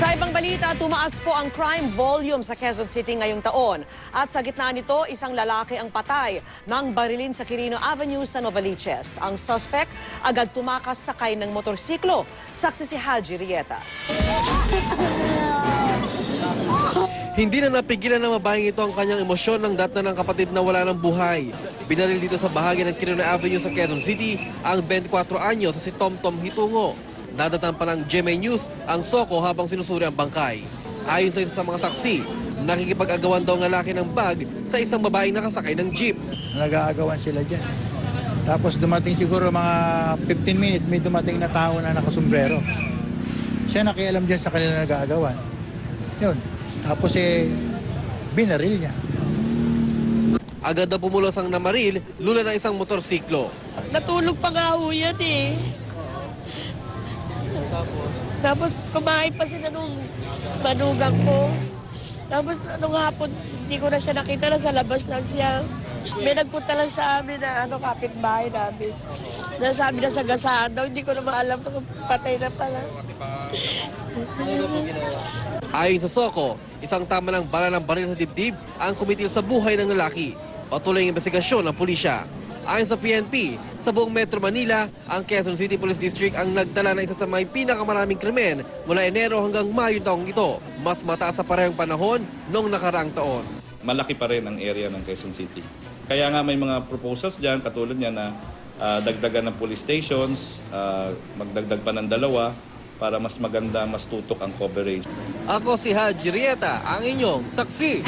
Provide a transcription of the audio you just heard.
Sa ibang balita, tumaas po ang crime volume sa Quezon City ngayong taon. At sa gitna nito, isang lalaki ang patay nang barilin sa Quirino Avenue sa Novaliches. Ang suspect agad tumakas sakay ng motorsiklo. Saksi si Haji Rieta. Hindi na napigilan ng babaeng ito ang kanyang emosyon nang datna ng kapatid na wala ng buhay. Binaril dito sa bahagi ng Quirino Avenue sa Quezon City ang 24 anyo sa si Tom Hitungo. Nadatan pa ng GMA News ang soko habang sinusuri ang bangkay. Ayon sa isa sa mga saksi, nakikipag-agawan daw ng lalaki ng bag sa isang babaeng nakasakay ng jeep. Nag-aagawan sila dyan. Tapos dumating siguro mga 15 minutes, may dumating na tao na nakasombrero. Siya nakialam dyan sa kanila nag-aagawan. Yun. Tapos binaril niya. Agad na pumulos ang namaril, lula ng isang motorsiklo. Natulog pa nga ho yan eh. Tapos kumain pa sila nung manugang ko. Tapos nung hapon, hindi ko na siya nakita, na sa labas lang siya. May nagpunta lang sa amin na kapitbahay namin. Nasabi na sa gasaan daw, hindi ko na maalam kung patay na pala. Ayon sa soko, isang tama ng bala ng baril sa dibdib ang kumitil sa buhay ng lalaki. Patuloy ang investigasyon ng pulisya. Ayon sa PNP, sa buong Metro Manila, ang Quezon City Police District ang nagtala ng isa sa may pinakamaraming krimen mula Enero hanggang Mayo taong ito. Mas mataas sa parehong panahon noong nakaraang taon. Malaki pa rin ang area ng Quezon City. Kaya nga may mga proposals dyan, katulad niya na dagdagan ng police stations, magdagdag pa ng 2 para mas maganda, mas tutok ang coverage. Ako si Haji Rieta, ang inyong saksi.